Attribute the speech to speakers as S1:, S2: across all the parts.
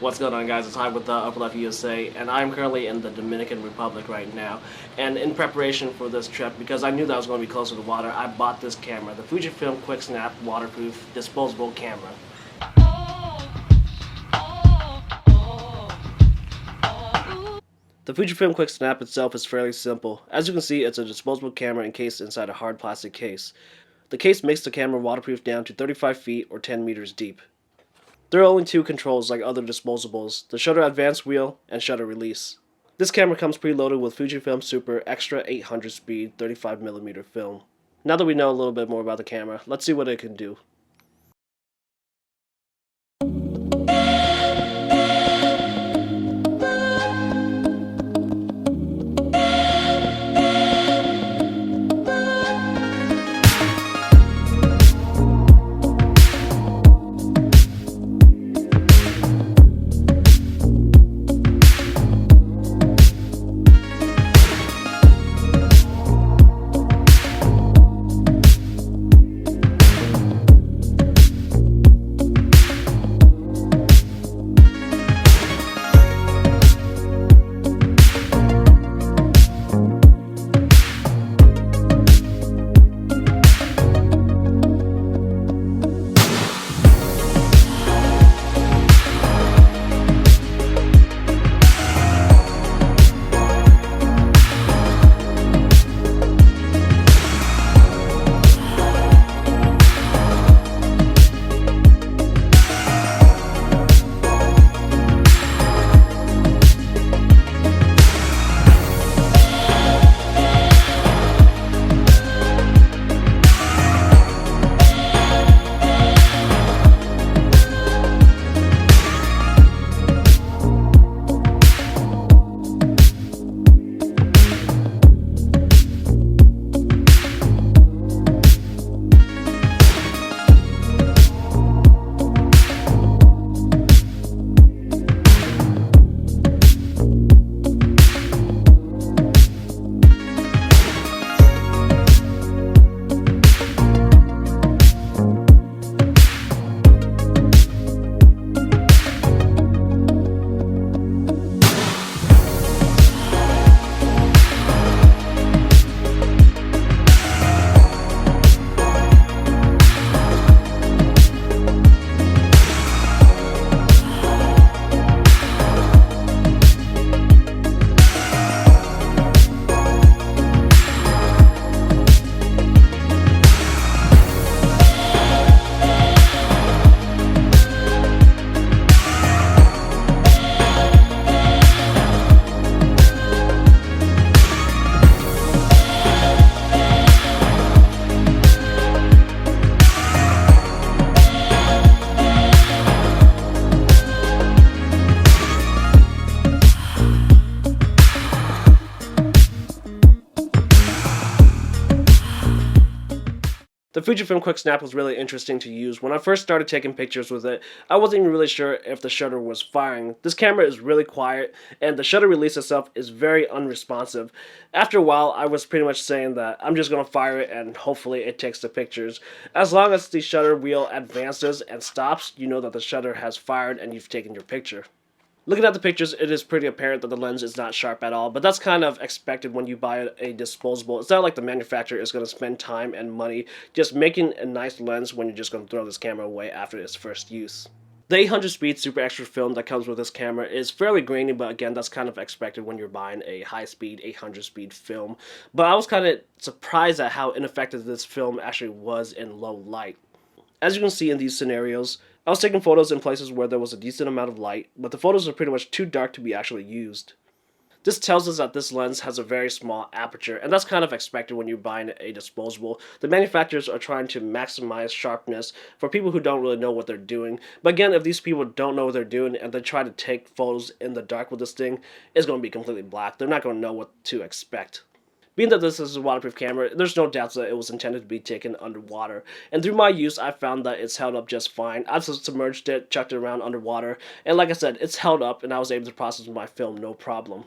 S1: What's going on, guys? It's Hyde with the Upper Left USA, and I'm currently in the Dominican Republic right now. And in preparation for this trip, because I knew that I was going to be closer to water, I bought this camera, the Fujifilm QuickSnap waterproof disposable camera. The Fujifilm QuickSnap itself is fairly simple. As you can see, it's a disposable camera encased inside a hard plastic case. The case makes the camera waterproof down to 35 feet or 10 meters deep. There are only two controls like other disposables, the shutter advance wheel and shutter release. This camera comes preloaded with Fujifilm Super Extra 800 speed 35mm film. Now that we know a little bit more about the camera, let's see what it can do. The Fujifilm QuickSnap was really interesting to use. When I first started taking pictures with it, I wasn't even really sure if the shutter was firing. This camera is really quiet, and the shutter release itself is very unresponsive. After a while, I was pretty much saying that I'm just going to fire it and hopefully it takes the pictures. As long as the shutter wheel advances and stops, you know that the shutter has fired and you've taken your picture. Looking at the pictures, it is pretty apparent that the lens is not sharp at all, but that's kind of expected when you buy a disposable. It's not like the manufacturer is going to spend time and money just making a nice lens when you're just going to throw this camera away after its first use. The 800 speed super extra film that comes with this camera is fairly grainy, but again, that's kind of expected when you're buying a high speed 800 speed film. But I was kind of surprised at how ineffective this film actually was in low light. As you can see in these scenarios, I was taking photos in places where there was a decent amount of light, but the photos are pretty much too dark to be actually used. This tells us that this lens has a very small aperture, and that's kind of expected when you're buying a disposable. The manufacturers are trying to maximize sharpness for people who don't really know what they're doing. But again, if these people don't know what they're doing and they try to take photos in the dark with this thing, it's going to be completely black. They're not going to know what to expect. Being that this is a waterproof camera, there's no doubt that it was intended to be taken underwater. And through my use, I found that it's held up just fine. I've submerged it, chucked it around underwater, and like I said, it's held up and I was able to process my film no problem.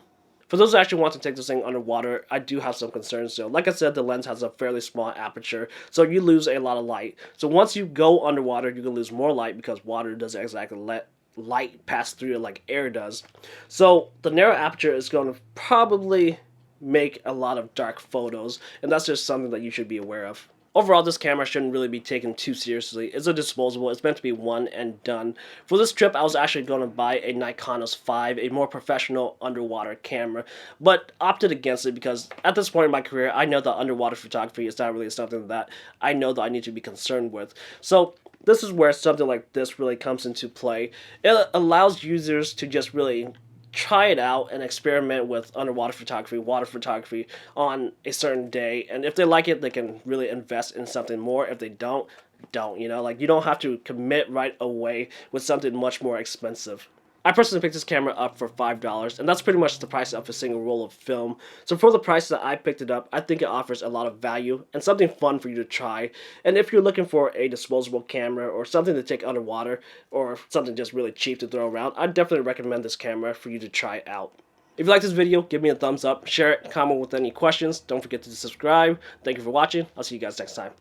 S1: For those who actually want to take this thing underwater, I do have some concerns still. Like I said, the lens has a fairly small aperture, so you lose a lot of light. So once you go underwater, you can lose more light because water doesn't exactly let light pass through it like air does. So the narrow aperture is going to probably make a lot of dark photos, and that's just something that you should be aware of. Overall, this camera shouldn't really be taken too seriously. It's a disposable. It's meant to be one and done. For this trip, I was actually going to buy a Nikon S5, a more professional underwater camera, but opted against it because at this point in my career, I know that underwater photography is not really something that I know that I need to be concerned with. So this is where something like this really comes into play. It allows users to just really try it out and experiment with underwater photography, water photography on a certain day. And if they like it, they can really invest in something more. If they don't, you know, like you don't have to commit right away with something much more expensive. I personally picked this camera up for $5, and that's pretty much the price of a single roll of film. So for the price that I picked it up, I think it offers a lot of value and something fun for you to try. And if you're looking for a disposable camera or something to take underwater or something just really cheap to throw around, I'd definitely recommend this camera for you to try out. If you like this video, give me a thumbs up, share it, comment with any questions. Don't forget to subscribe. Thank you for watching. I'll see you guys next time.